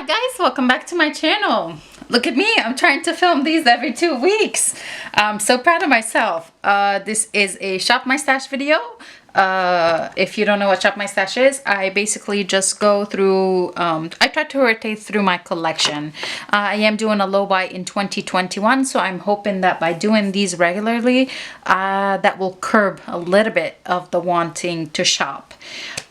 guys, welcome back to my channel. Look at me, I'm trying to film these every 2 weeks. I'm so proud of myself. This is a Shop My Stash video. If you don't know what Shop My Stash is, I basically just go through, I try to rotate through my collection. I am doing a low buy in 2021, so I'm hoping that by doing these regularly, that will curb a little bit of the wanting to shop.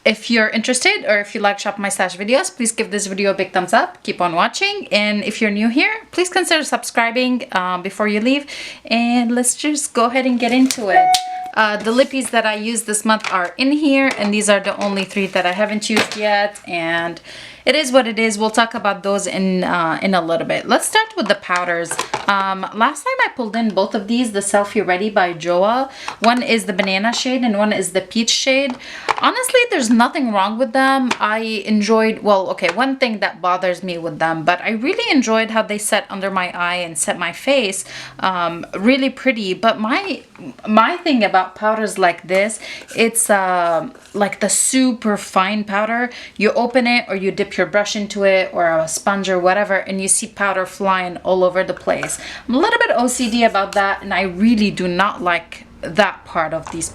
If you're interested or if you like Shop My Stash videos, please give this video a big thumbs up. Keep on watching. And if you're new here, please consider subscribing before you leave. And let's just go ahead and get into it. The lippies that I used this month are in here, and these are the only 3 that I haven't used yet, and it is what it is. We'll talk about those in a little bit. Let's start with the powders. Last time I pulled in both of these, the Selfie Ready by Joa. One is the banana shade and one is the peach shade. Honestly, there's nothing wrong with them. I enjoyed, well, okay, one thing that bothers me with them, but I really enjoyed how they set under my eye and set my face. Really pretty. But my thing about powders like this, it's like the super fine powder. You open it or you dip your brush into it or a sponge or whatever, and you see powder flying all over the place. I'm a little bit OCD about that, and I really do not like that part of these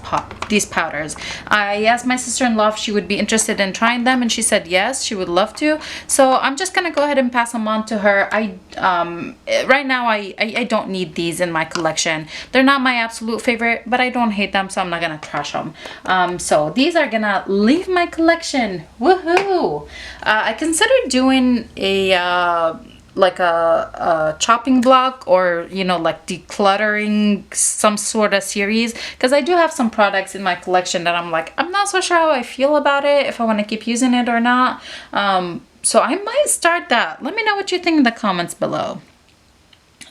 powders. I asked my sister-in-law if she would be interested in trying them, and she said yes, she would love to. So I'm just gonna go ahead and pass them on to her. Right now I don't need these in my collection. They're not my absolute favorite, but I don't hate them, so I'm not gonna trash them. So these are gonna leave my collection. Woohoo! I considered doing a like a chopping block, or you know, like decluttering some sort of series, because I do have some products in my collection that I'm like, I'm not so sure how I feel about it, if I want to keep using it or not. So I might start that. Let me know what you think in the comments below.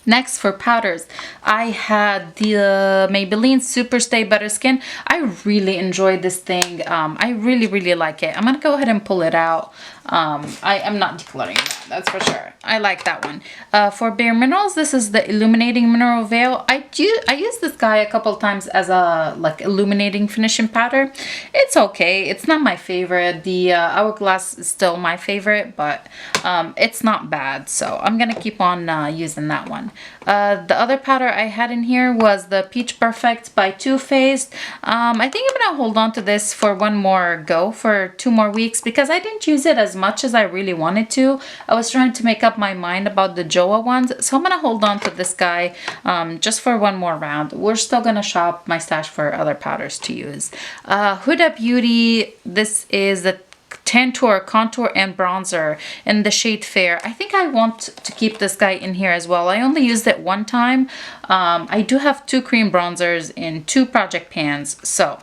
Next, for powders, I had the Maybelline Super Stay Butter Skin. I really enjoyed this thing. I really like it. I'm gonna go ahead and pull it out. I am not decluttering that, that's for sure. I like that one. For Bare Minerals, this is the Illuminating Mineral Veil. I used this guy a couple times as a like illuminating finishing powder. It's okay. It's not my favorite. The Hourglass is still my favorite, but it's not bad. So I'm gonna keep on using that one. The other powder I had in here was the Peach Perfect by Too Faced. I think I'm gonna hold on to this for one more go for 2 more weeks, because I didn't use it as much as I really wanted to. I was trying to make up my mind about the Joa ones, so I'm gonna hold on to this guy just for one more round. We're still gonna shop my stash for other powders to use. Huda Beauty, this is the Tantour Contour and Bronzer in the shade Fair. I think I want to keep this guy in here as well. I only used it one time. I do have 2 cream bronzers in 2 project pans, so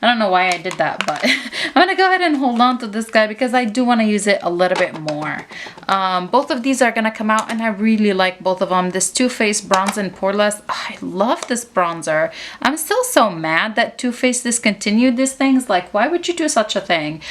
I don't know why I did that, but I'm gonna go ahead and hold on to this guy because I do want to use it a little bit more. Both of these are gonna come out, and I really like both of them. This Too Faced Bronze and Poreless, I love this bronzer. I'm still so mad that Too Faced discontinued these things. Like, why would you do such a thing?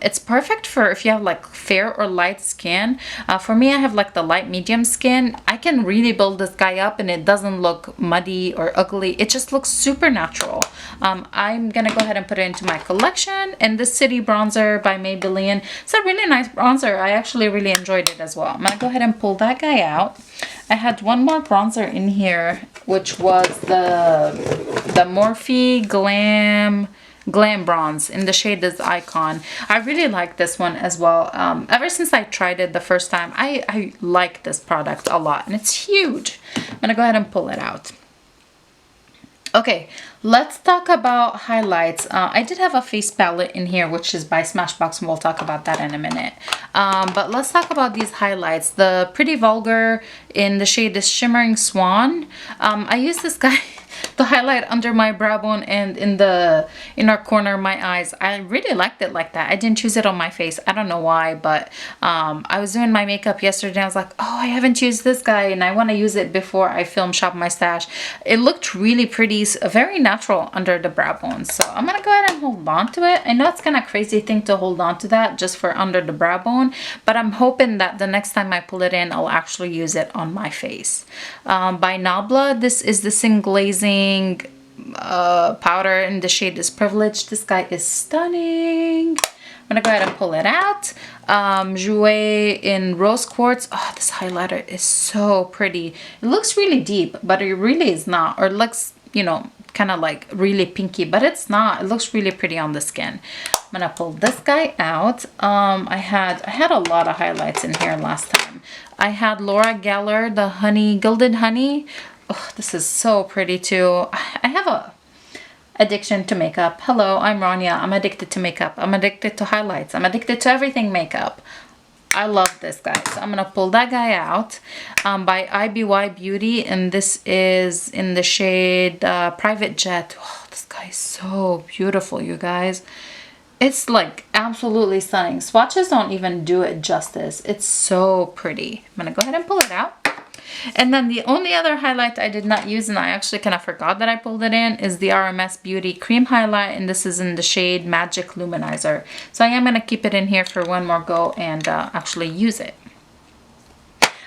It's perfect for if you have like fair or light skin. For me, I have like the light medium skin. I can really build this guy up, and it doesn't look muddy or ugly. It just looks super natural. I'm gonna go ahead and put it into my collection. And this City Bronzer by Maybelline, it's a really nice bronzer. I actually really enjoyed it as well. I'm gonna go ahead and pull that guy out. I had one more bronzer in here, which was the Morphe Glam Bronze in the shade is Icon. I really like this one as well. Ever since I tried it the first time, I like this product a lot, and it's huge. I'm gonna go ahead and pull it out. Okay, let's talk about highlights. I did have a face palette in here, which is by Smashbox, and we'll talk about that in a minute. But let's talk about these highlights. The Pretty Vulgar in the shade is Shimmering Swan. I use this guy to highlight under my brow bone and in the inner corner of my eyes. I really liked it like that. I didn't choose it on my face. I don't know why, but I was doing my makeup yesterday. I was like, oh, I haven't used this guy, and I want to use it before I film Shop My Stash. It looked really pretty, very natural under the brow bone. So I'm gonna go ahead and hold on to it. I know it's kind of crazy thing to hold on to that just for under the brow bone, but I'm hoping that the next time I pull it in, I'll actually use it on my face. By Nabla, this is the Sin Glazing powder in the shade is Privilege. This guy is stunning. I'm gonna go ahead and pull it out. Jouer in Rose Quartz. Oh, this highlighter is so pretty. It looks really deep, but it really is not. Or it looks, you know, kind of like really pinky, but it's not. It looks really pretty on the skin. I'm gonna pull this guy out. I had a lot of highlights in here last time. I had Laura Geller, the honey, gilded honey. Oh, this is so pretty too. I have a addiction to makeup. Hello, I'm Rania. I'm addicted to makeup. I'm addicted to highlights. I'm addicted to everything makeup. I love this guy. So I'm gonna pull that guy out by IBY Beauty, and this is in the shade Private Jet. Oh, this guy is so beautiful, you guys. It's like absolutely stunning. Swatches don't even do it justice. It's so pretty. I'm gonna go ahead and pull it out. And then the only other highlight I did not use, and I actually kind of forgot that I pulled it in, is the RMS Beauty Cream Highlight, and this is in the shade Magic Luminizer. So I am going to keep it in here for one more go and actually use it.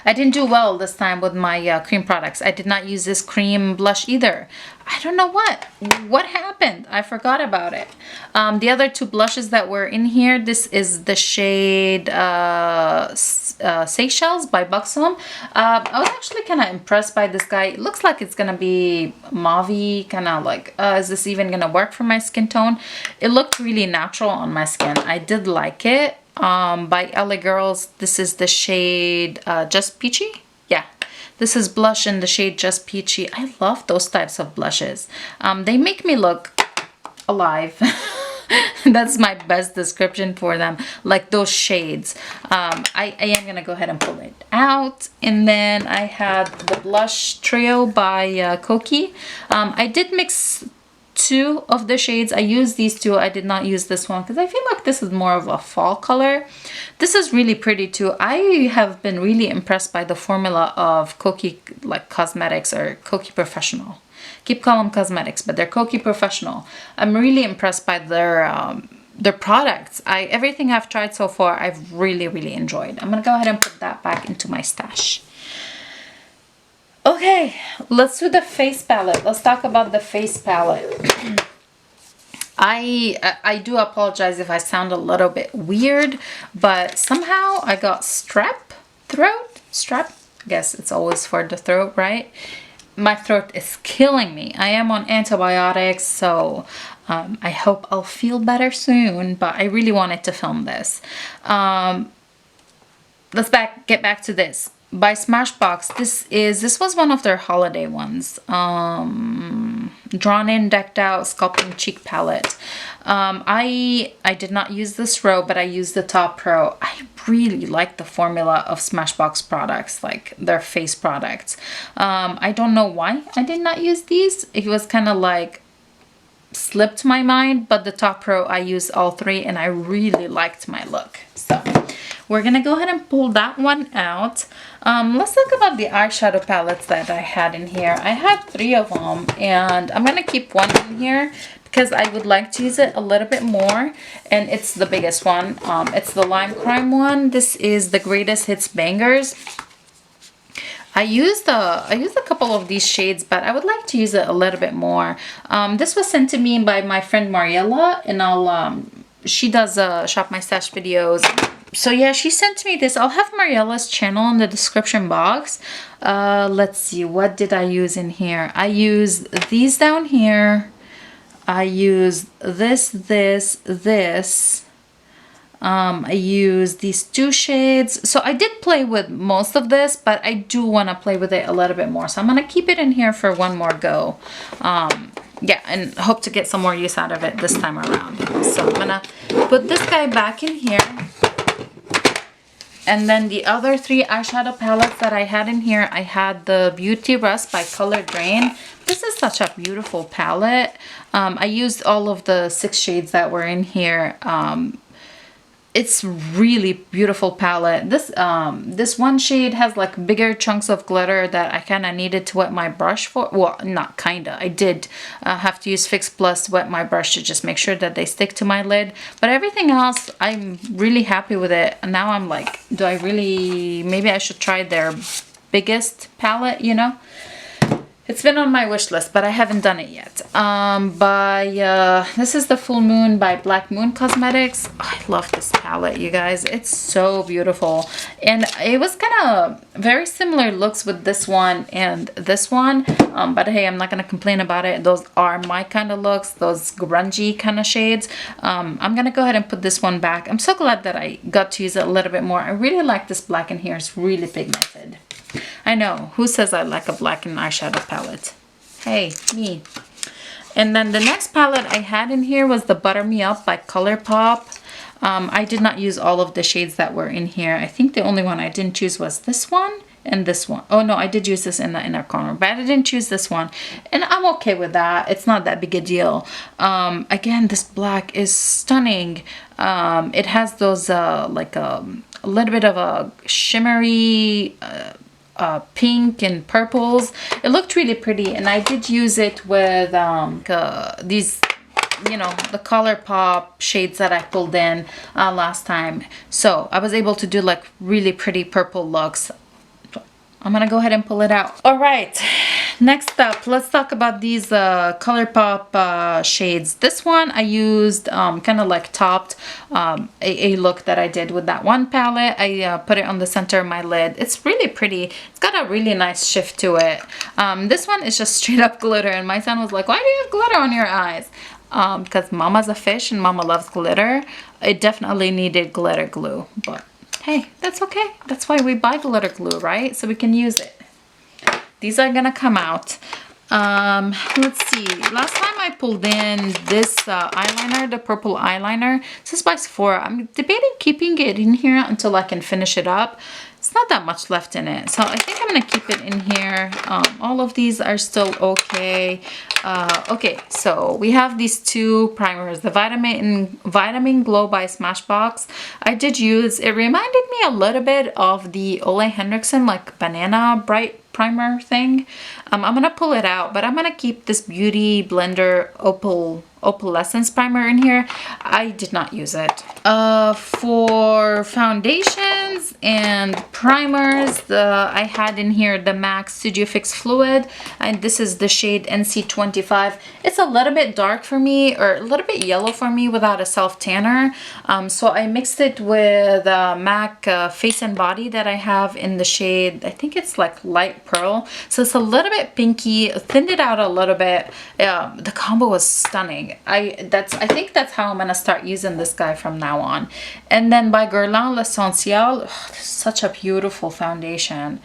I didn't do well this time with my cream products. I did not use this cream blush either. I don't know what happened. I forgot about it. The other two blushes that were in here, this is the shade Seychelles by Buxom. I was actually kind of impressed by this guy. It looks like it's gonna be mauve-y, kind of like, is this even gonna work for my skin tone? It looked really natural on my skin. I did like it. By LA Girls, this is the shade Just Peachy. Yeah, this is blush in the shade Just Peachy. I love those types of blushes. They make me look alive. That's my best description for them, like those shades. I am gonna go ahead and pull it out. And then I had the blush trio by Koki. I did mix two of the shades. I used these two. I did not use this one because I feel like this is more of a fall color. This is really pretty too. I have been really impressed by the formula of Koki like Cosmetics or Koki Professional. Keep calling them cosmetics, but they're Koki Professional. I'm really impressed by their products. Everything I've tried so far, I've really enjoyed. I'm gonna go ahead and put that back into my stash. Okay, let's do the face palette. Let's talk about the face palette. I do apologize if I sound a little bit weird, but somehow I got strep throat. Strep, I guess it's always for the throat, right? My throat is killing me. I am on antibiotics, so I hope I'll feel better soon, but I really wanted to film this. Let's get back to this. By Smashbox, this was one of their holiday ones. Drawn In, Decked Out, Sculpting Cheek Palette. I did not use this row, but I used the top row. I really like the formula of Smashbox products, like their face products. I don't know why I did not use these. It was kind of like slipped my mind, but the top row I used all three and I really liked my look. So we're gonna go ahead and pull that one out. Let's talk about the eyeshadow palettes that I had in here. I had three of them, and I'm gonna keep one in here because I would like to use it a little bit more, and it's the biggest one. It's the Lime Crime one. This is the Greatest Hits Bangers. I used a couple of these shades, but I would like to use it a little bit more. This was sent to me by my friend Mariela, and she does Shop My Stash videos. So yeah, she sent me this. I'll have Mariela's channel in the description box. Let's see, what did I use in here? I used these down here. I used this. I used these two shades. So I did play with most of this, but I do want to play with it a little bit more. So I'm going to keep it in here for one more go. Yeah, and hope to get some more use out of it this time around. So I'm going to put this guy back in here. And then the other three eyeshadow palettes that I had in here, I had the Beauty Rust by Color Drain. This is such a beautiful palette. I used all of the 6 shades that were in here. It's really beautiful palette. This one shade has like bigger chunks of glitter that I kind of needed to wet my brush for. Well, not kinda. I did have to use Fix Plus to wet my brush to just make sure that they stick to my lid. But everything else, I'm really happy with it. And now I'm like, do I really, maybe I should try their biggest palette, you know? It's been on my wish list, but I haven't done it yet. This is the Full Moon by Black Moon Cosmetics. I love this palette, you guys. It's so beautiful. And it was kind of very similar looks with this one and this one. But hey, I'm not going to complain about it. Those are my kind of looks, those grungy kind of shades. I'm going to go ahead and put this one back. I'm so glad that I got to use it a little bit more. I really like this black in here. It's really pigmented. I know, who says I like a black and eyeshadow palette? Hey, me. And then the next palette I had in here was the Butter Me Up by Colourpop. I did not use all of the shades that were in here. I think the only one I didn't choose was this one and this one. Oh no, I did use this in the inner corner, but I didn't choose this one. And I'm okay with that. It's not that big a deal. Again, this black is stunning. It has those like a little bit of a shimmery pink and purples. It looked really pretty, and I did use it with these, you know, the Colourpop shades that I pulled in last time. So I was able to do like really pretty purple looks. I'm gonna go ahead and pull it out. All right, next up, let's talk about these Colourpop shades. This one I used kind of like topped a look that I did with that one palette. I put it on the center of my lid. It's really pretty. It's got a really nice shift to it. This one is just straight up glitter, and my son was like, why do you have glitter on your eyes? Because mama's a fish and mama loves glitter. It definitely needed glitter glue, but hey, that's okay. That's why we buy glitter glue, right? So we can use it. These are gonna come out. Let's see. Last time I pulled in this eyeliner, the purple eyeliner. This is by Sephora. I'm debating keeping it in here until I can finish it up. It's not that much left in it, so I think I'm gonna keep it in here. All of these are still okay. Okay, so we have these two primers, the Vitamin Glow by Smashbox. I did use, it reminded me a little bit of the Ole Henriksen like banana bright primer thing. I'm gonna pull it out, but I'm gonna keep this Beauty Blender Opalescence primer in here. I did not use it. For foundations and primers, I had in here the MAC Studio Fix Fluid, and this is the shade NC25. It's a little bit dark for me, or a little bit yellow for me without a self tanner. So I mixed it with MAC Face and Body that I have in the shade, I think it's like light pearl. So it's a little bit pinky, thinned it out a little bit. The combo was stunning. I think that's how I'm gonna start using this guy from now on. And then by Guerlain L'Essentiel, such a beautiful foundation.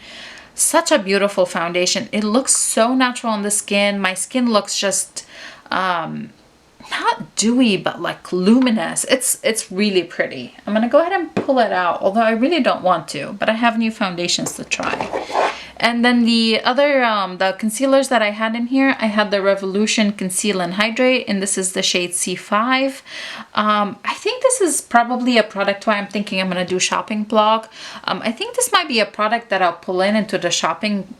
Such a beautiful foundation. It looks so natural on the skin. My skin looks just not dewy, but like luminous. It's really pretty. I'm gonna go ahead and pull it out, although I really don't want to, but I have new foundations to try. And then the other, the concealers that I had in here, I had the Revolution Conceal and Hydrate, and this is the shade C5. I think this is probably a product where I'm thinking I'm gonna do shopping blog. I think this might be a product that I'll pull into the shopping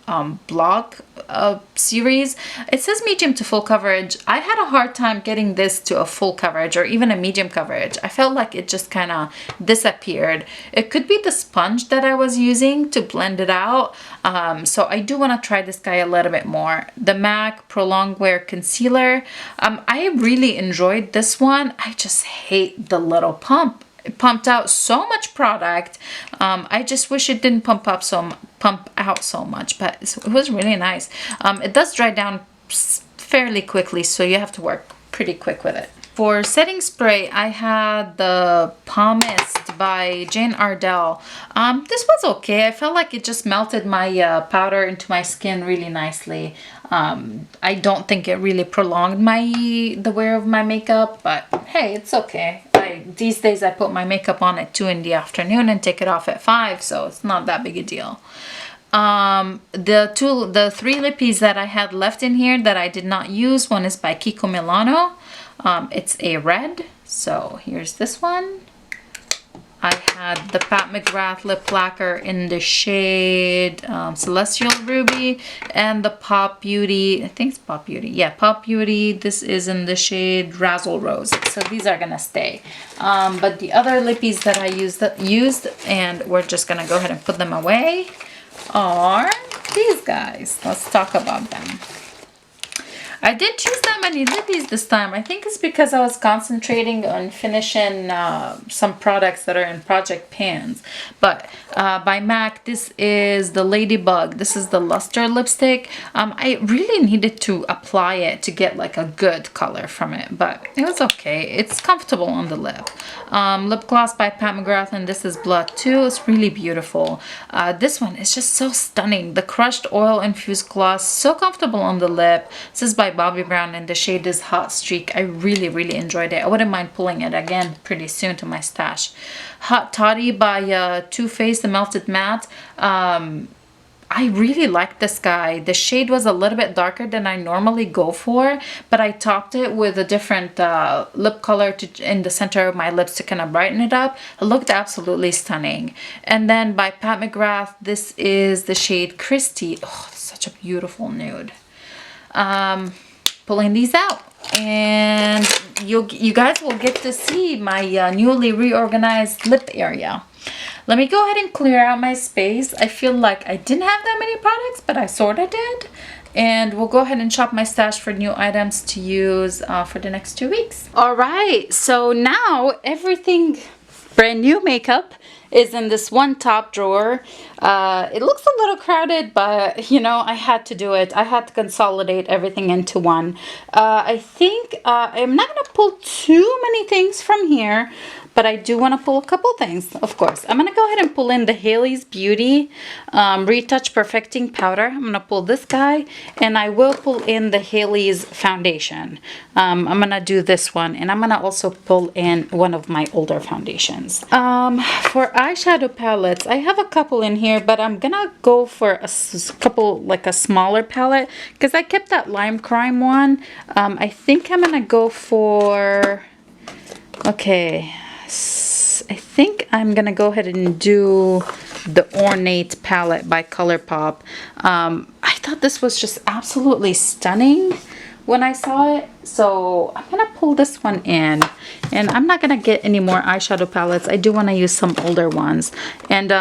blog series. It says medium to full coverage. I had a hard time getting this to a full coverage or even a medium coverage. I felt like it just kind of disappeared. It could be the sponge that I was using to blend it out. So I do want to try this guy a little bit more. The MAC Prolonged Wear Concealer. I really enjoyed this one. I just hate the little pump. It pumped out so much product. I just wish it didn't pump out so much, but it was really nice. It does dry down fairly quickly, so you have to work pretty quick with it. For setting spray, I had the Palmist by Jane Ardell. This was okay. I felt like it just melted my powder into my skin really nicely. I don't think it really prolonged the wear of my makeup, but hey, it's okay. These days I put my makeup on at 2 in the afternoon and take it off at 5, so it's not that big a deal. The 3 lippies that I had left in here that I did not use, one is by Kiko Milano. It's a red, so here's this one. I had the Pat McGrath lip lacquer in the shade Celestial Ruby, and the Pop Beauty, I think it's Pop Beauty, yeah, Pop Beauty, this is in the shade Razzle Rose, so these are gonna stay. But the other lippies that I used and we're just gonna go ahead and put them away are these guys. Let's talk about them. I didn't choose that many lippies this time. I think it's because I was concentrating on finishing some products that are in project pans. But by MAC, this is the Ladybug. This is the luster lipstick. I really needed to apply it to get like a good color from it, but it was okay. It's comfortable on the lip. Lip gloss by Pat McGrath, and this is Blood 2. It's really beautiful. This one is just so stunning. The crushed oil infused gloss, so comfortable on the lip. This is by Bobbi Brown, and the shade is Hot Streak. I really enjoyed it. I wouldn't mind pulling it again pretty soon to my stash. Hot Toddy by Too Faced, the Melted Matte. I really like this guy. The shade was a little bit darker than I normally go for, but I topped it with a different lip color in the center of my lips to kind of brighten it up. It looked absolutely stunning. And then by Pat McGrath, this is the shade Christy. Oh, such a beautiful nude. Pulling these out, and you guys will get to see my newly reorganized lip area. Let me go ahead and clear out my space. I feel like I didn't have that many products, but I sort of did. And we'll go ahead and shop my stash for new items to use for the next 2 weeks. All right, so now everything brand new makeup is in this one top drawer. It looks a little crowded, but you know, I had to do it. I had to consolidate everything into one. I think I'm not gonna pull too many things from here, but I do want to pull a couple things, of course. I'm gonna go ahead and pull in the Haley's Beauty Retouch Perfecting Powder. I'm gonna pull this guy, and I will pull in the Haley's Foundation. I'm gonna do this one, and I'm gonna also pull in one of my older foundations. For eyeshadow palettes, I have a couple in here, but I'm gonna go for a couple, like a smaller palette, because I kept that Lime Crime one. I think I'm gonna go for, okay, I think I'm gonna go ahead and do the Ornate palette by Colourpop. I thought this was just absolutely stunning when I saw it, so I'm gonna pull this one in, and I'm not gonna get any more eyeshadow palettes. I do want to use some older ones, and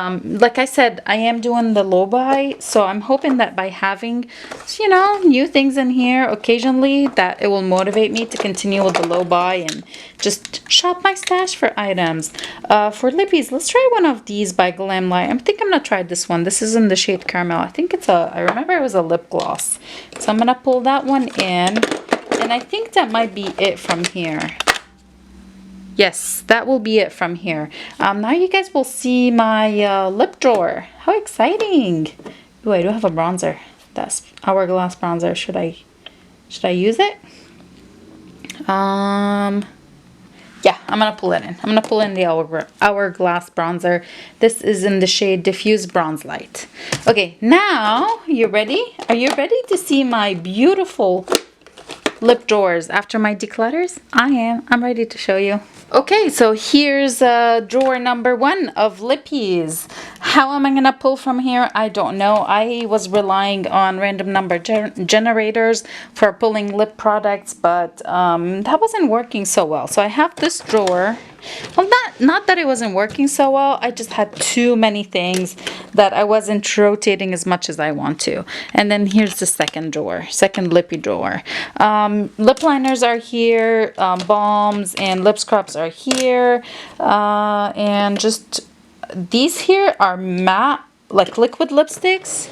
like I said, I am doing the low buy, so I'm hoping that by having, you know, new things in here occasionally, that it will motivate me to continue with the low buy and just shop my stash for items. For lippies, let's try one of these by Glamlight. I think I'm gonna try this one. This is in the shade Caramel. I think it's I remember it was a lip gloss, so I'm gonna pull that one in. And I think that might be it from here. Yes, that will be it from here. Now you guys will see my lip drawer. How exciting! Oh, I do have a bronzer. That's Hourglass bronzer. Should I use it? Yeah, I'm gonna pull it in. I'm gonna pull in the Hourglass bronzer. This is in the shade Diffuse Bronze Light. Okay, now you ready? Are you ready to see my beautiful lip drawers after my declutters? I am. I'm ready to show you. Okay, so here's drawer number 1 of lippies. How am I gonna pull from here? I don't know. I was relying on random number generators for pulling lip products, but that wasn't working so well. So I have this drawer. Well, not that it wasn't working so well. I just had too many things that I wasn't rotating as much as I want to. And then here's the second drawer, second lippy drawer. Lip liners are here, balms and lip scrubs are here, and just these here are matte, like liquid lipsticks.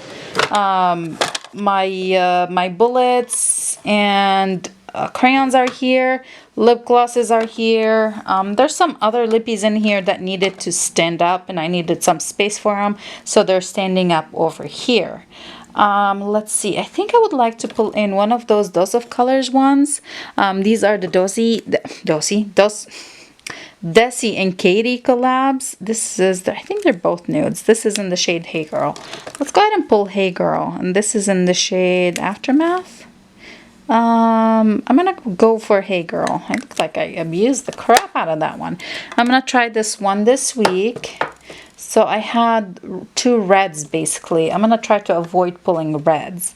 My bullets and crayons are here. Lip glosses are here. There's some other lippies in here that needed to stand up, and I needed some space for them, so they're standing up over here. Let's see. I think I would like to pull in one of those Dose of Colors ones. These are the Desi and Katie collabs. This is, I think they're both nudes. This is in the shade Hey Girl. Let's go ahead and pull Hey Girl, and this is in the shade Aftermath. I'm gonna go for Hey Girl. I look like I abused the crap out of that one. I'm gonna try this one this week. So I had 2 reds basically. I'm gonna try to avoid pulling reds.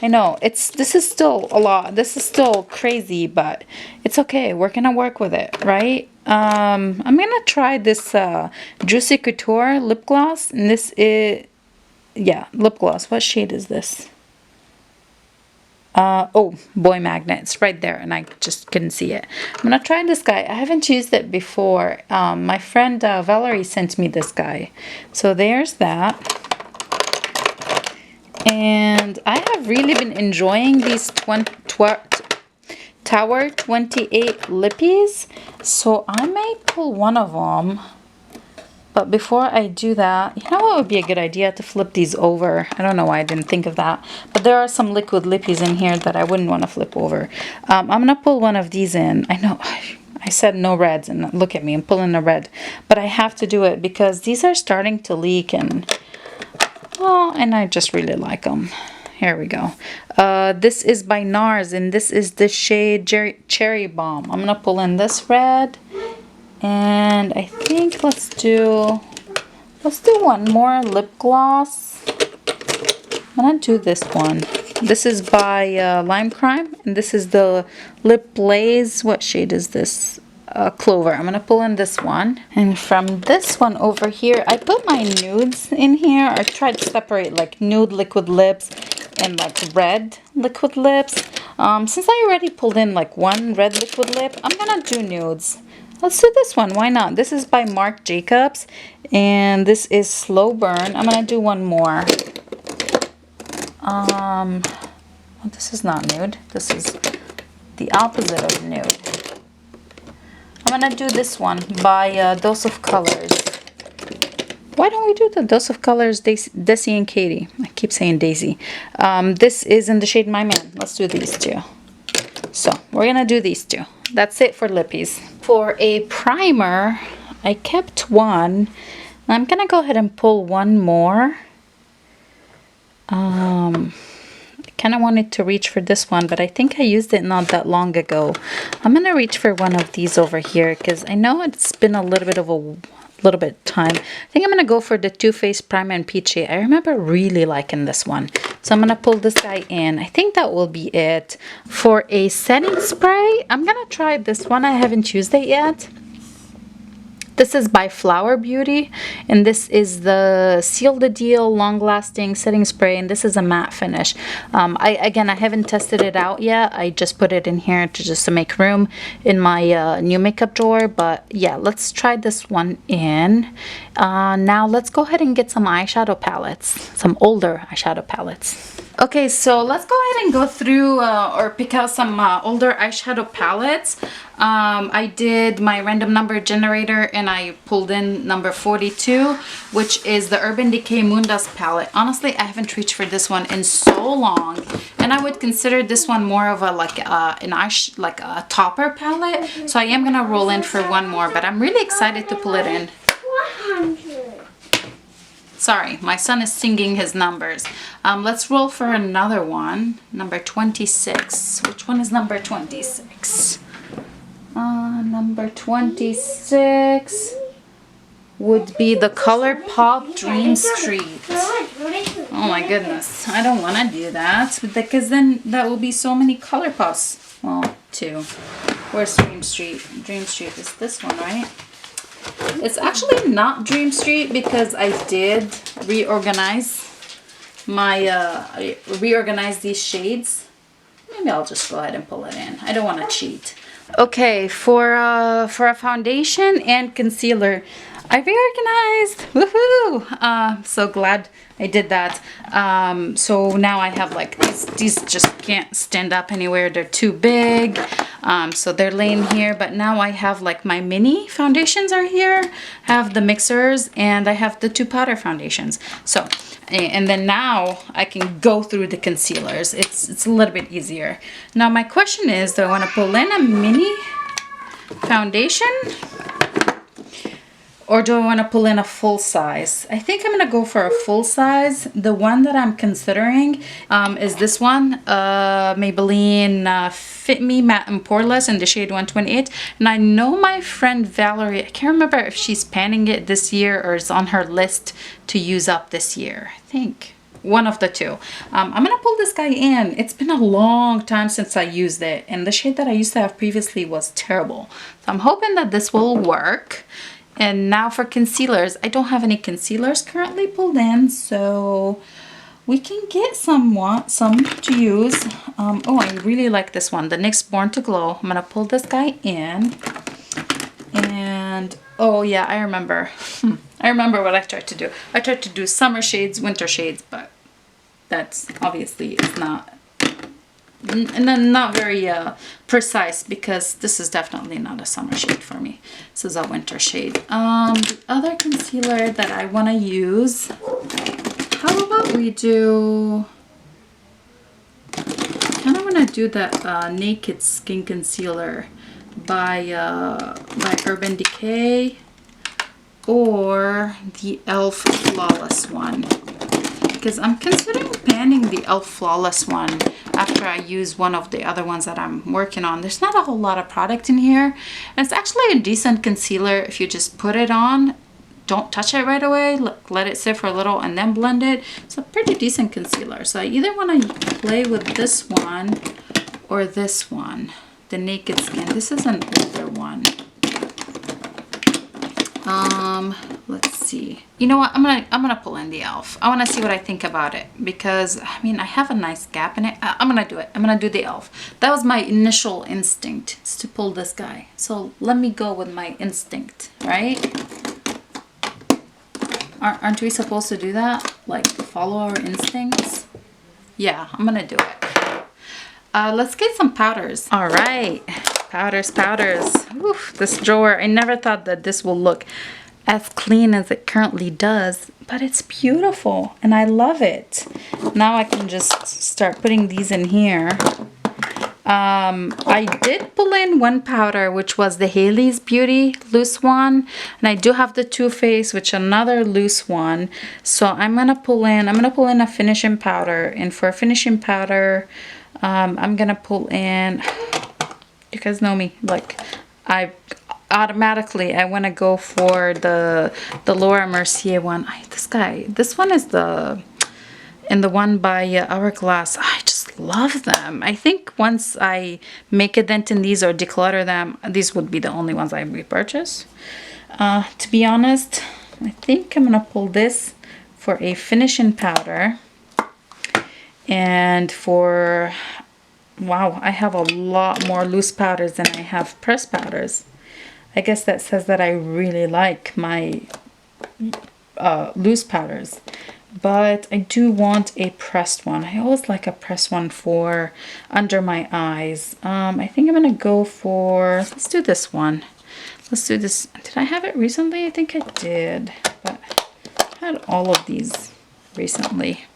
I know this is still a lot. This is still crazy, but it's okay. We're gonna work with it, right? I'm gonna try this Juicy Couture lip gloss, and this is yeah, lip gloss. What shade is this? Oh, Boy Magnets right there, and I just couldn't see it. I'm gonna try this guy. I haven't used it before. My friend Valerie sent me this guy. So there's that. And I have really been enjoying these Tower 28 lippies. So I may pull one of them. But before I do that, you know what would be a good idea? To flip these over. I don't know why I didn't think of that. But there are some liquid lippies in here that I wouldn't want to flip over. I'm going to pull one of these in. I know I said no reds, and look at me, I'm pulling a red. But I have to do it because these are starting to leak, and oh, and I just really like them. Here we go. This is by NARS, and this is the shade Cherry Bomb. I'm going to pull in this red. And I think let's do one more lip gloss. I'm gonna do this one. This is by Lime Crime, and this is the Lip Blaze. What shade is this? Clover. I'm gonna pull in this one. And from this one over here, I put my nudes in here. I tried to separate like nude liquid lips and like red liquid lips. Since I already pulled in like one red liquid lip, I'm gonna do nudes. Let's do this one. Why not? This is by Marc Jacobs, and this is Slow Burn. I'm gonna do one more. Well, this is not nude. This is the opposite of nude. I'm gonna do this one by Dose of Colors. Why don't we do the Dose of Colors, Desi and Katie? I keep saying Daisy. This is in the shade My Man. Let's do these two. So we're gonna do these two. That's it for lippies. For a primer, I kept one. I'm gonna go ahead and pull one more. I kind of wanted to reach for this one, but I think I used it not that long ago. I'm gonna reach for one of these over here because I know it's been a little bit of time. I think I'm gonna go for the Too Faced Primer and Peach Shade. I remember really liking this one, so I'm gonna pull this guy in. I think that will be it. For a setting spray, I'm gonna try this one. I haven't used it yet. This is by Flower Beauty, and this is the Seal the Deal Long Lasting Setting Spray, and this is a matte finish. I haven't tested it out yet. I just put it in here to make room in my new makeup drawer. But yeah, let's try this one in. Now let's go ahead and get some eyeshadow palettes, some older eyeshadow palettes. Okay, so let's go ahead and go through or pick out some older eyeshadow palettes. I did my random number generator and I pulled in number 42, which is the Urban Decay Moondust palette. Honestly, I haven't reached for this one in so long, and I would consider this one more of a like a topper palette. So I am gonna roll in for one more, but I'm really excited to pull it in. 100. Sorry, my son is singing his numbers. Let's roll for another one. Number 26. Which one is number 26? Number 26 would be the Colourpop Dream Street. Oh my goodness, I don't want to do that because then that will be so many Colourpops. Well, two. Where's Dream Street? Dream Street is this one, right? It's actually not Dream Street because I did reorganize my reorganize these shades. Maybe I'll just go ahead and pull it in. I don't want to cheat. Okay, for a foundation and concealer, I reorganized. Woohoo! So glad I did that. So now I have like these just can't stand up anywhere. They're too big. So they're laying here, but now I have like my mini foundations are here. I have the mixers and I have the two powder foundations. So, and then now I can go through the concealers. It's a little bit easier. Now my question is, do I want to pull in a mini foundation? Or do I want to pull in a full size? I think I'm going to go for a full size. The one that I'm considering is this one. Maybelline Fit Me Matte and Poreless in the shade 128. And I know my friend Valerie, I can't remember if she's panning it this year or is on her list to use up this year. I think one of the two. I'm going to pull this guy in. It's been a long time since I used it. And the shade that I used to have previously was terrible. So I'm hoping that this will work. And now for concealers. I don't have any concealers currently pulled in, so we can get some to use. Oh, I really like this one, the NYX Born to Glow. I'm gonna pull this guy in. And oh yeah, I remember. I remember what I tried to do. I tried to do summer shades, winter shades, but that's obviously is not very precise, because this is definitely not a summer shade for me. This is a winter shade. The other concealer that I want to use, how about we do, I kind of want to do that Naked Skin Concealer by Urban Decay, or the e.l.f. Flawless one, because I'm considering panning the e.l.f. Flawless one after I use one of the other ones that I'm working on. There's not a whole lot of product in here, and it's actually a decent concealer if you just put it on. Don't touch it right away, let it sit for a little and then blend it. It's a pretty decent concealer. So I either want to play with this one or this one, the Naked Skin. This is an older one. Let's see. You know what? I'm gonna pull in the e.l.f. I want to see what I think about it, because I mean, I have a nice gap in it. I'm gonna do it. I'm gonna do the e.l.f. That was my initial instinct, is to pull this guy. So let me go with my instinct, right? Aren't we supposed to do that? Like, follow our instincts? Yeah, I'm gonna do it. Let's get some powders. All right, powders. Oof, this drawer, I never thought that this will look as clean as it currently does, but it's beautiful and I love it. Now I can just start putting these in here. I did pull in one powder, which was the Hailey's Beauty loose one, and I do have the Too Faced, which another loose one. So I'm gonna pull in a finishing powder, and for a finishing powder, I'm gonna pull in, you guys know me, like I want to go for the Laura Mercier one. This one is the one by Hourglass. I just love them. I think once I make a dent in these or declutter them, these would be the only ones I repurchase. To be honest, I think I'm gonna pull this for a finishing powder. And for, wow, I have a lot more loose powders than I have pressed powders. I guess that says that I really like my loose powders. But I do want a pressed one. I always like a pressed one for under my eyes. I think I'm gonna go for, let's do this one. Let's do this. Did I have it recently? I think I did, but I had all of these recently.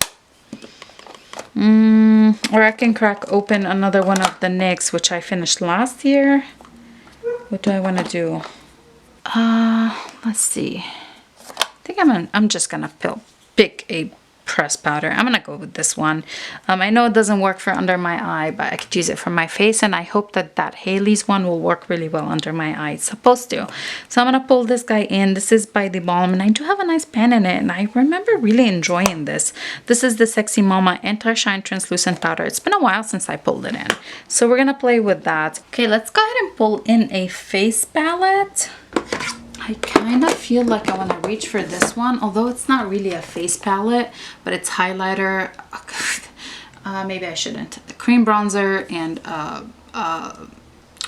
Or I can crack open another one of the NYX, which I finished last year. What do I want to do? Let's see. I think I'm just gonna pick a pressed powder. I'm gonna go with this one. I know it doesn't work for under my eye, but I could use it for my face, and I hope that Hailey's one will work really well under my eye. It's supposed to. So I'm gonna pull this guy in. This is by the Balm, and I do have a nice pen in it, and I remember really enjoying this. This is the Sexy Mama Anti-Shine Translucent Powder. It's been a while since I pulled it in, so we're gonna play with that. Okay, let's go ahead and pull in a face palette. I kind of feel like I want to reach for this one, although it's not really a face palette, but it's highlighter. Maybe I shouldn't. The cream bronzer and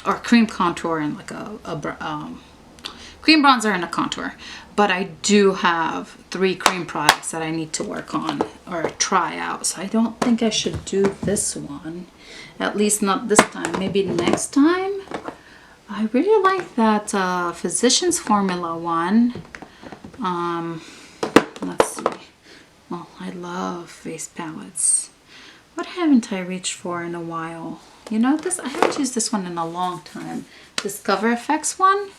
or cream contour and like cream bronzer and a contour. But I do have 3 cream products that I need to work on or try out, so I don't think I should do this one, at least not this time. Maybe next time. I really like that Physicians Formula one. Let's see. Oh, I love face palettes. What haven't I reached for in a while? You know, I haven't used this one in a long time. This CoverFx one.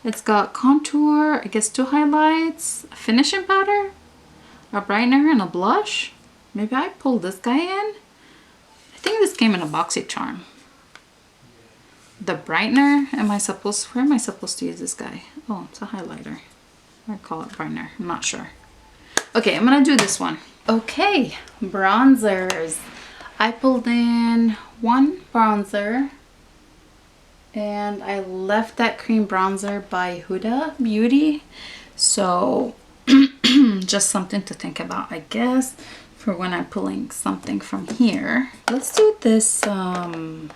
It's got contour, I guess 2 highlights, a finishing powder, a brightener, and a blush. Maybe I pulled this guy in. I think this came in a BoxyCharm. The brightener, where am I supposed to use this guy? Oh, it's a highlighter. I call it brightener, I'm not sure. Okay, I'm gonna do this one. Okay, bronzers. I pulled in one bronzer And I left that cream bronzer by Huda Beauty. So just something to think about, I guess, for when I'm pulling something from here. Let's do this, I'm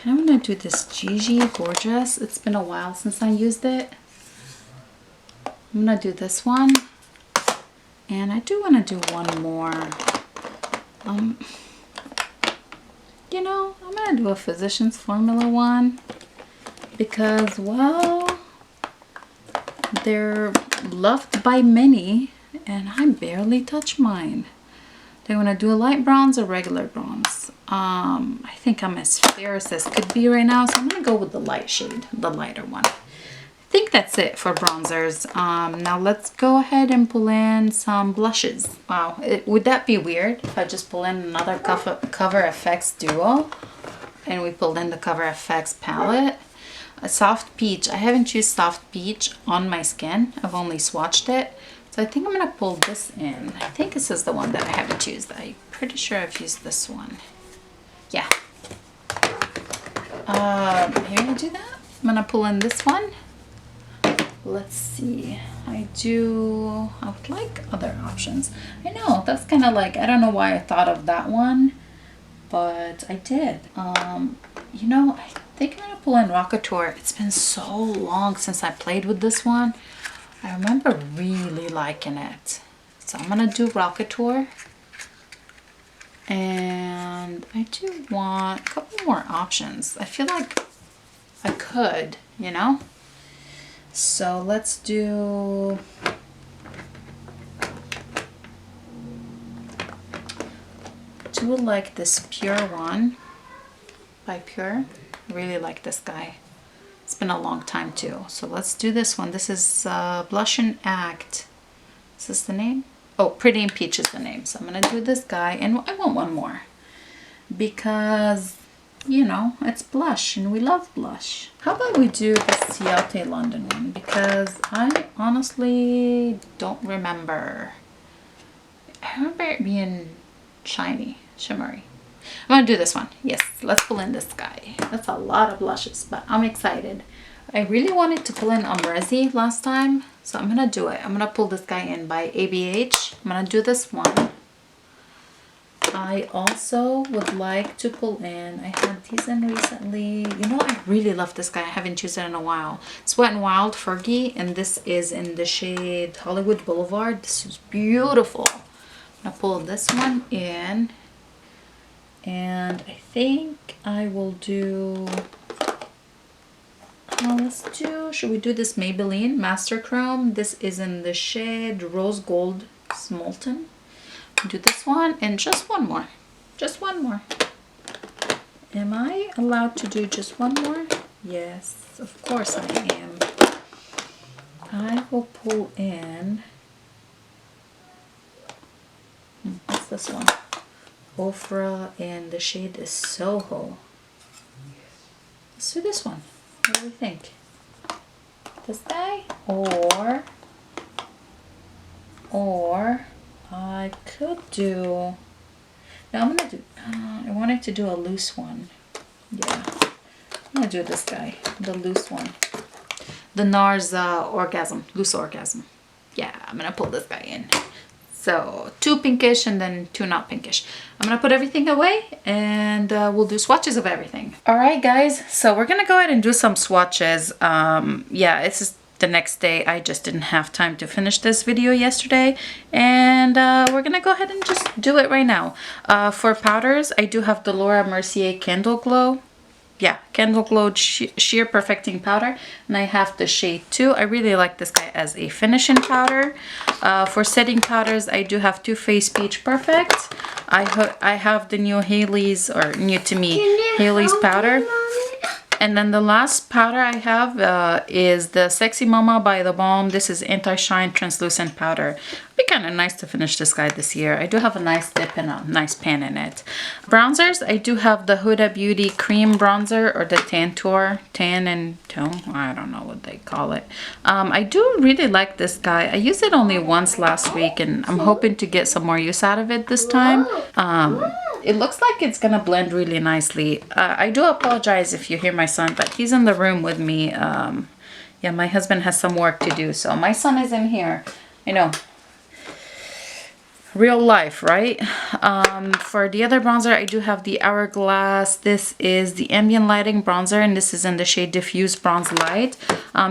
gonna do this Gigi Gorgeous. It's been a while since I used it. I'm gonna do this one. And I do want to do one more. You know, I'm gonna do a Physicians Formula one because, well, they're loved by many and I barely touch mine. Do you want to do a light bronze or regular bronze? I think I'm as fair as could be right now, so I'm gonna go with the light shade, the lighter one. I think that's it for bronzers. Now let's go ahead and pull in some blushes. Wow, would that be weird if I just pull in another CoverFx duo and we pulled in the CoverFx palette? A soft peach. I haven't used soft peach on my skin. I've only swatched it. So I think I'm gonna pull this in. I think this is the one that I haven't used. I'm pretty sure I've used this one. Yeah. Here we do that. I'm gonna pull in this one. Let's see. I would like other options. I know, that's kind of like, I don't know why I thought of that one, but I did. You know, I think I'm gonna pull in Rockateur. It's been so long since I played with this one. I remember really liking it. So I'm gonna do Rockateur. And I do want a couple more options. I feel like I could, you know? So let's do like this Pure one by Pure. I really like this guy. It's been a long time too. So let's do this one. This is Blush and Act. Is this the name? Oh, Pretty and Peach is the name. So I'm gonna do this guy, and I want one more because, you know, it's blush and we love blush. How about we do the Ciate London one, because I honestly don't remember. I remember it being shiny, shimmery. I'm gonna do this one. Yes, let's pull in this guy. That's a lot of blushes, but I'm excited. I really wanted to pull in Ambrezi last time, so I'm gonna do it. I'm gonna pull this guy in by ABH. I'm gonna do this one. I also would like to pull in, I had these in recently. You know, I really love this guy. I haven't used it in a while. It's Wet n Wild Fergie, and this is in the shade Hollywood Boulevard. This is beautiful. I'm gonna pull this one in, and I think I will do, should we do this Maybelline Master Chrome? This is in the shade Rose Gold Smolten. Do this one and just one more. Just one more. Am I allowed to do just one more? Yes, of course I am. I will pull in, what's this one? Ofra, and the shade is Soho. Let's do this one. What do we think? This guy? Or I could do, no, I'm gonna do, I wanted to do a loose one. Yeah, I'm gonna do this guy, the loose one. The NARS Orgasm, Loose Orgasm. Yeah, I'm gonna pull this guy in. So 2 pinkish and then 2 not pinkish. I'm gonna put everything away and we'll do swatches of everything. All right, guys, so we're gonna go ahead and do some swatches. Yeah, it's just the next day. I just didn't have time to finish this video yesterday, and we're gonna go ahead and just do it right now. For powders, I do have the Laura Mercier Candle Glow. Yeah, Candle Glow Sheer Perfecting Powder, and I have the shade 2. I really like this guy as a finishing powder. For setting powders, I do have Too Faced Peach Perfect. I have the new Hailey's, or new to me, Hailey's powder. And then the last powder I have is the Sexy Mama by The Balm. This is Anti-Shine Translucent Powder. It'd be kind of nice to finish this guy this year. I do have a nice dip and a nice pan in it. Bronzers, I do have the Huda Beauty Cream Bronzer, or the Tan and Tone. I don't know what they call it. I do really like this guy. I used it only once last week, and I'm hoping to get some more use out of it this time. it looks like it's gonna blend really nicely. I do apologize if you hear my son, but he's in the room with me. Yeah, my husband has some work to do, so my son is in here. I know. Real life, right? For the other bronzer, I do have the Hourglass. This is the Ambient Lighting Bronzer, and this is in the shade Diffuse Bronze Light.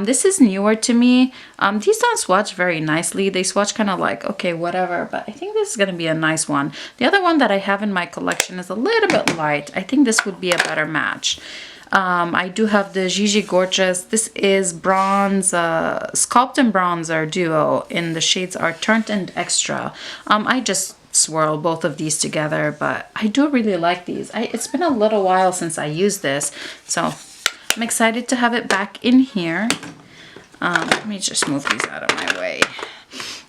This is newer to me. These don't swatch very nicely. They swatch kind of like, okay, whatever, but I think this is going to be a nice one. The other one that I have in my collection is a little bit light. I think this would be a better match. I do have the Gigi Gorgeous. This is bronze, Sculpt and Bronzer Duo, and the shades are Turnt and Extra. I just swirl both of these together, but I do really like these. It's been a little while since I used this, so I'm excited to have it back in here. Let me just move these out of my way.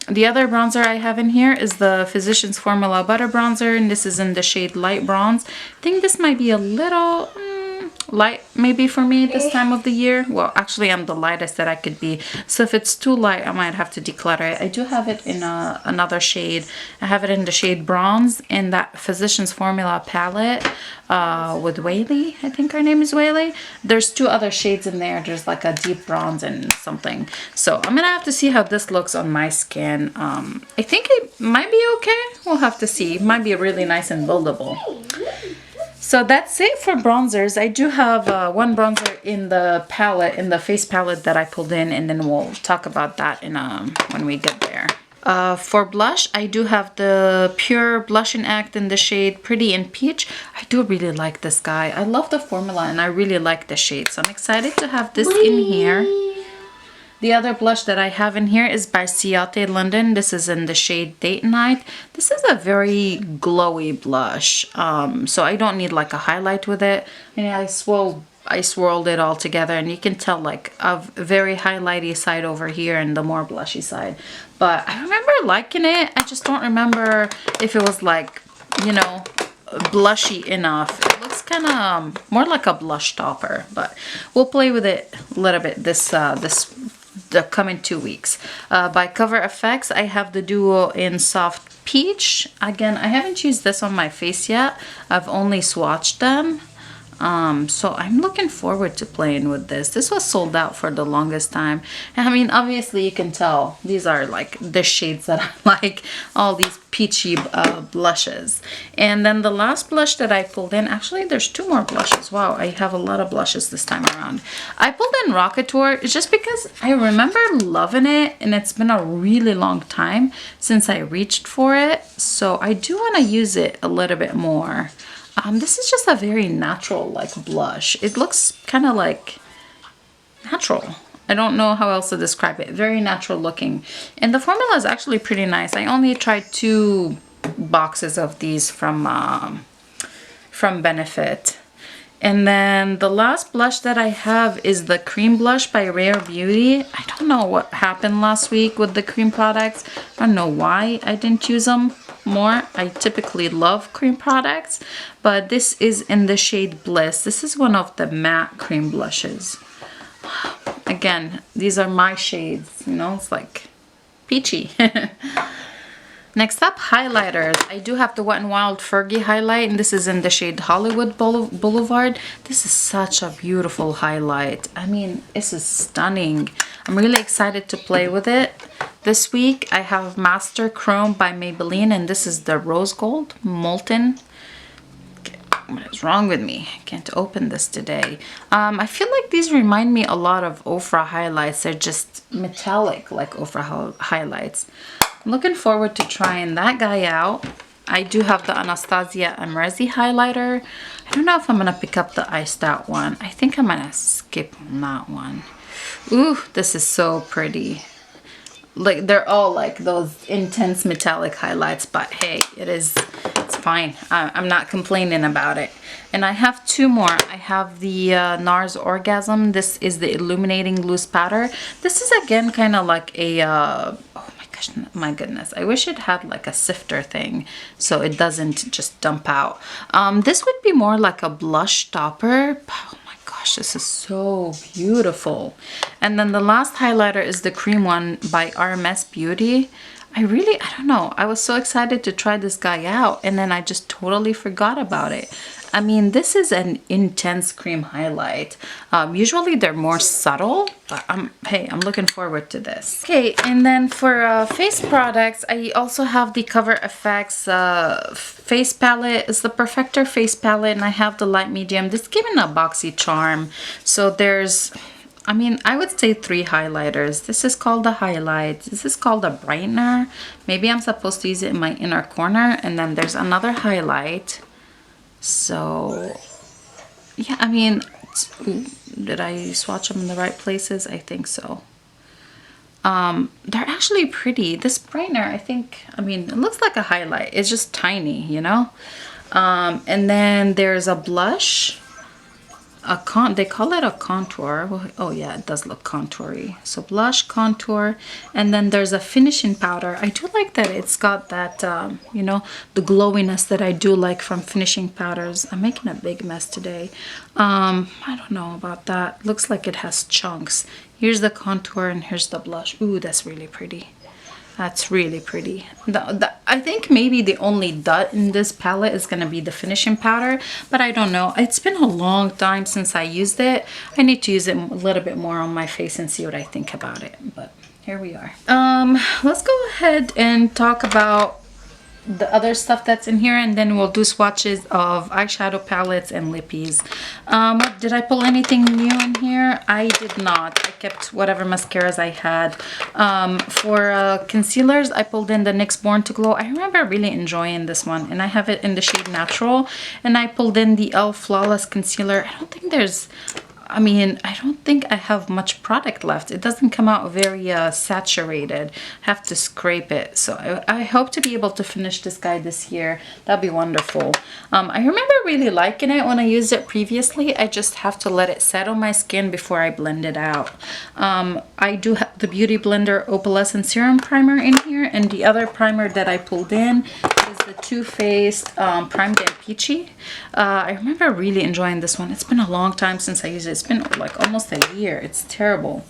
The other bronzer I have in here is the Physicians Formula Butter Bronzer, and this is in the shade Light Bronze. I think this might be a little light maybe for me this time of the year. Well, actually I'm the lightest that I could be, so if it's too light I might have to declutter it. I do have it in another shade. I have it in the shade Bronze in that Physicians Formula palette with Whaley. I think her name is Whaley. There's two other shades in there. There's like a deep bronze and something, so I'm gonna have to see how this looks on my skin. I think it might be okay. We'll have to see. It might be really nice and buildable. So that's it for bronzers. I do have one bronzer in the palette, in the face palette that I pulled in, and then we'll talk about that in when we get there. For blush, I do have the Pure Blush and Act in the shade Pretty in Peach. I do really like this guy. I love the formula and I really like the shade, so I'm excited to have this in here. The other blush that I have in here is by Ciate London. This is in the shade Date Night. This is a very glowy blush, so I don't need like a highlight with it. And I swirled it all together, and you can tell like a very highlighty side over here and the more blushy side. But I remember liking it. I just don't remember if it was like, you know, blushy enough. It looks kind of more like a blush topper, but we'll play with it a little bit the coming 2 weeks. By CoverFx, I have the duo in Soft Peach. Again, I haven't used this on my face yet. I've only swatched them. So I'm looking forward to playing with this. This was sold out for the longest time. And I mean, obviously you can tell these are like the shades that I like, all these peachy blushes. And then the last blush that I pulled in, actually there's two more blushes. Wow, I have a lot of blushes this time around. I pulled in Rockateur just because I remember loving it, and it's been a really long time since I reached for it. So I do want to use it a little bit more. This is just a very natural like blush. It looks kind of like natural. I don't know how else to describe it. Very natural looking. And the formula is actually pretty nice. I only tried 2 boxes of these from Benefit. And then the last blush that I have is the cream blush by Rare Beauty. I don't know what happened last week with the cream products. I don't know why I didn't use them more. I typically love cream products, but this is in the shade Bliss. This is one of the matte cream blushes. Again, these are my shades, you know, it's like peachy. Next up, highlighters. I do have the Wet n Wild Fergie highlight, and this is in the shade Hollywood Boulevard. This is such a beautiful highlight. I mean, this is stunning. I'm really excited to play with it. This week, I have Master Chrome by Maybelline, and this is the Rose Gold Molten. What is wrong with me? I can't open this today. I feel like these remind me a lot of Ofra highlights. They're just metallic like Ofra highlights. I'm looking forward to trying that guy out. I do have the Anastasia Amrezi highlighter. I don't know if I'm gonna pick up the iced out one. I think I'm gonna skip on that one. Ooh, this is so pretty. Like, they're all like those intense metallic highlights, but hey, it's fine. I'm not complaining about it. And I have 2 more. I have the NARS Orgasm. This is the Illuminating Loose Powder. This is again kind of like a oh my goodness, I wish it had like a sifter thing so it doesn't just dump out. This would be more like a blush topper. Oh my gosh, this is so beautiful. And then the last highlighter is the cream one by RMS Beauty. I don't know. I was so excited to try this guy out, and then I just totally forgot about it. I mean, this is an intense cream highlight. Usually they're more subtle, but hey, I'm looking forward to this. Okay, and then for face products, I also have the CoverFx face palette. It's the Perfector face palette, and I have the light medium. This gave me a boxy charm. So there's, I mean, I would say 3 highlighters. This is called the highlight. This is called a brightener. Maybe I'm supposed to use it in my inner corner. And then there's another highlight. So, yeah, I mean, did I swatch them in the right places? I think so. They're actually pretty. This brightener, I think, I mean, it looks like a highlight. It's just tiny, you know? And then there's a blush. They call it a contour. Well, oh yeah, it does look contoury. So blush, contour, and then there's a finishing powder. I do like that it's got that, you know, the glowiness that I do like from finishing powders. I'm making a big mess today. I don't know about that. Looks like it has chunks. Here's the contour and here's the blush. Ooh, that's really pretty. That's really pretty. I think maybe the only dot in this palette is going to be the finishing powder, but I don't know. It's been a long time since I used it. I need to use it a little bit more on my face and see what I think about it, but here we are. Let's go ahead and talk about the other stuff that's in here, and then we'll do swatches of eyeshadow palettes and lippies. Did I pull anything new in here? I did not. I kept whatever mascaras I had. For concealers, I pulled in the NYX Born to Glow. I remember really enjoying this one, and I have it in the shade Natural, and I pulled in the e.l.f. Flawless Concealer. I don't think there's, I mean, I don't think I have much product left. It doesn't come out very saturated. I have to scrape it. So I hope to be able to finish this guy this year. That'd be wonderful. I remember really liking it when I used it previously. I just have to let it set on my skin before I blend it out. I do have the Beauty Blender Opalescent Serum Primer in here, and the other primer that I pulled in is the Too Faced Primed and Peachy. I remember really enjoying this one. It's been a long time since I used it. It's been like almost a year. It's terrible.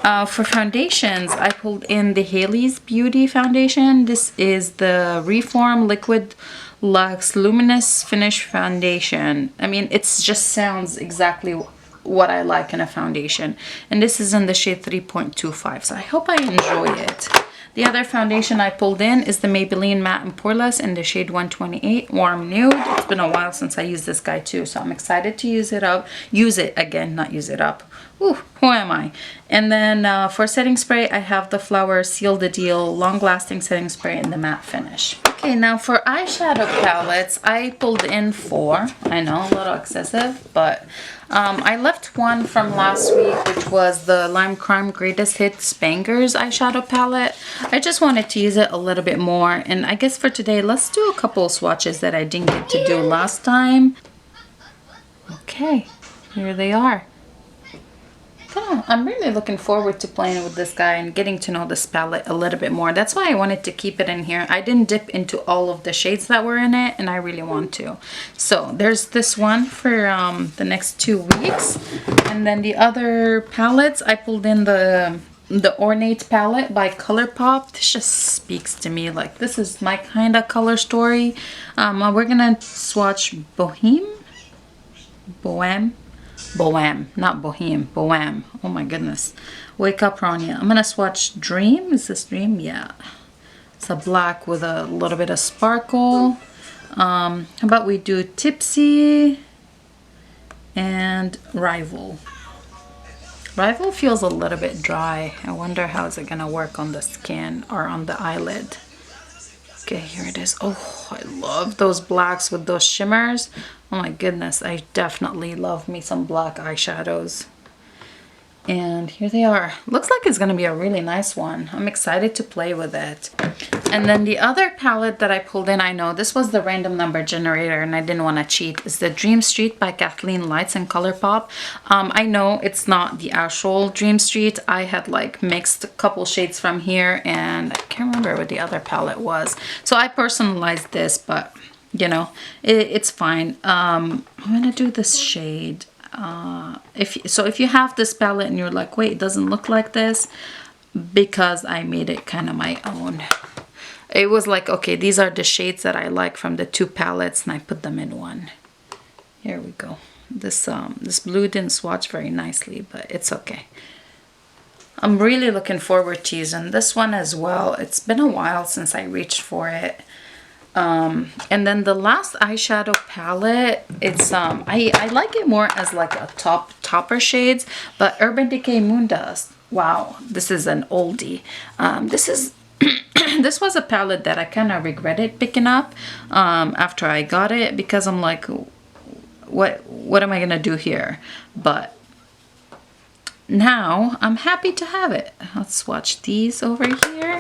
For foundations, I pulled in the Hailey's Beauty foundation. This is the Reform Liquid Luxe Luminous Finish Foundation. I mean, it just sounds exactly what I like in a foundation. And this is in the shade 3.25. So I hope I enjoy it. The other foundation I pulled in is the Maybelline Matte and Poreless in the shade 128 Warm Nude. It's been a while since I used this guy too, so I'm excited to use it up. Use it again, not use it up. Ooh, who am I? And then for setting spray, I have the Flower Seal the Deal Long Lasting Setting Spray in the matte finish. Okay, now for eyeshadow palettes, I pulled in 4. I know, a little excessive, but I left one from last week, which was the Lime Crime Greatest Hits Bangers eyeshadow palette. I just wanted to use it a little bit more, and I guess for today, let's do a couple swatches that I didn't get to do last time. Okay, here they are. I'm really looking forward to playing with this guy and getting to know this palette a little bit more. That's why I wanted to keep it in here. I didn't dip into all of the shades that were in it, and I really want to. So there's this one for the next 2 weeks. And then the other palettes, I pulled in the Ornate palette by Colourpop. This just speaks to me. Like, this is my kind of color story. We're gonna swatch Bohème, not Bohème, Bohème. Oh my goodness. Wake Up Rania. I'm gonna swatch Dream. Is this Dream? Yeah. It's a black with a little bit of sparkle. How about we do Tipsy and Rival. Rival feels a little bit dry. I wonder how is it gonna work on the skin or on the eyelid. Okay, here it is. Oh, I love those blacks with those shimmers. Oh my goodness, I definitely love me some black eyeshadows. And here they are. Looks like it's gonna be a really nice one. I'm excited to play with it. And then the other palette that I pulled in, I know this was the random number generator and I didn't want to cheat, is the Dream Street by Kathleen Lights and Colourpop. I know it's not the actual Dream Street. I had like mixed a couple shades from here, and I can't remember what the other palette was. So I personalized this, but you know, it's fine. I'm gonna do this shade. If you have this palette and you're like, wait, it doesn't look like this, because I made it kind of my own. it was like, okay, these are the shades that I like from the two palettes, and I put them in one. Here we go. This blue didn't swatch very nicely, but it's okay. I'm really looking forward to using this one as well. It's been a while since I reached for it. And then the last eyeshadow palette, it's I like it more as like a topper shades, but Urban Decay Moondust. Wow, this is an oldie. This is this was a palette that I kind of regretted picking up after I got it, because I'm like, what am I gonna do here? But now I'm happy to have it. Let's swatch these over here.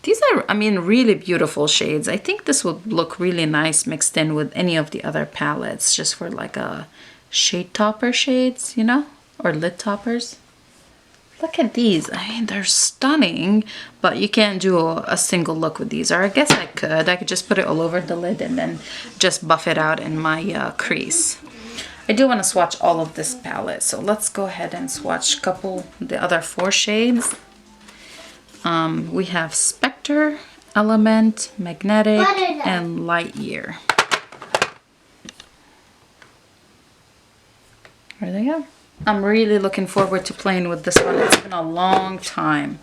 These are, I mean, really beautiful shades. I think this would look really nice mixed in with any of the other palettes, just for like a shade topper shades, you know, or lid toppers. Look at these. I mean, they're stunning, but you can't do a single look with these. Or I guess I could just put it all over the lid and then just buff it out in my crease. I do want to swatch all of this palette, so let's go ahead and swatch the other 4 shades. We have Spectre, Element, Magnetic, and Light Year. There they go. I'm really looking forward to playing with this one. It's been a long time.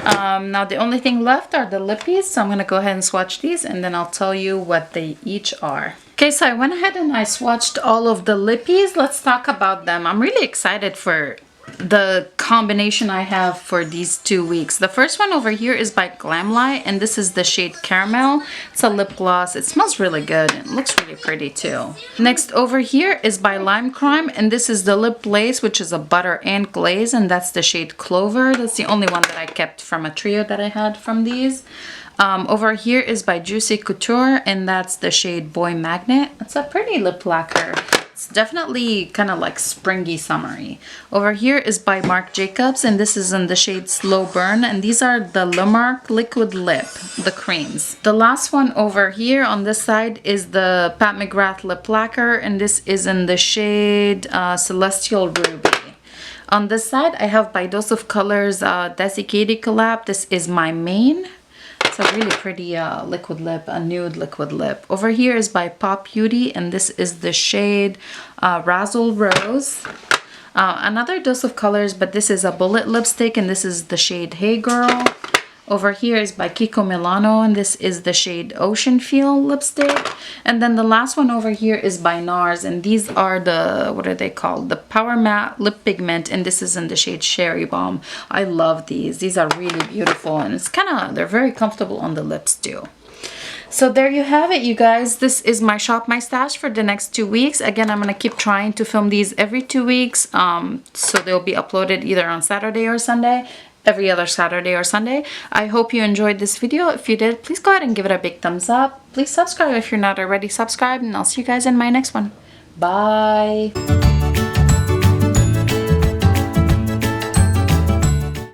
Now the only thing left are the lippies, so I'm going to go ahead and swatch these, and then I'll tell you what they each are. Okay, so I went ahead and I swatched all of the lippies. Let's talk about them. I'm really excited for the combination I have for these 2 weeks. The first one over here is by Glamlight, and this is the shade Caramel. It's a lip gloss. It smells really good and it looks really pretty too. Next over here is by Lime Crime, and this is the Lip Glaze, which is a butter and glaze, and that's the shade Clover. That's the only one that I kept from a trio that I had from these. Over here is by Juicy Couture, and that's the shade Boy Magnet. It's a pretty lip lacquer. It's definitely kind of like springy, summery. Over here is by Marc Jacobs, and this is in the shade Slow Burn, and these are the Le Marc Liquid Lip, the creams. The last one over here on this side is the Pat McGrath Lip Lacquer, and this is in the shade Celestial Ruby. On this side, I have by Dose of Colors Desi Katie collab. This is my main. It's a really pretty liquid lip, a nude liquid lip. Over here is by Pop Beauty, and this is the shade Razzle Rose. Another Dose of Colors, but this is a bullet lipstick, and this is the shade Hey Girl. Over here is by Kiko Milano, and this is the shade Ocean Feel lipstick. And then the last one over here is by NARS, and these are the, what are they called? The Power Matte Lip Pigment, and this is in the shade Cherry Bomb. I love these. These are really beautiful, and it's they're very comfortable on the lips too. So there you have it, you guys. This is my Shop My Stash for the next 2 weeks. Again, I'm going to keep trying to film these every 2 weeks. So they'll be uploaded either on Saturday or Sunday. Every other Saturday or Sunday. I hope you enjoyed this video. If you did, please go ahead and give it a big thumbs up. Please subscribe if you're not already subscribed, and I'll see you guys in my next one. Bye.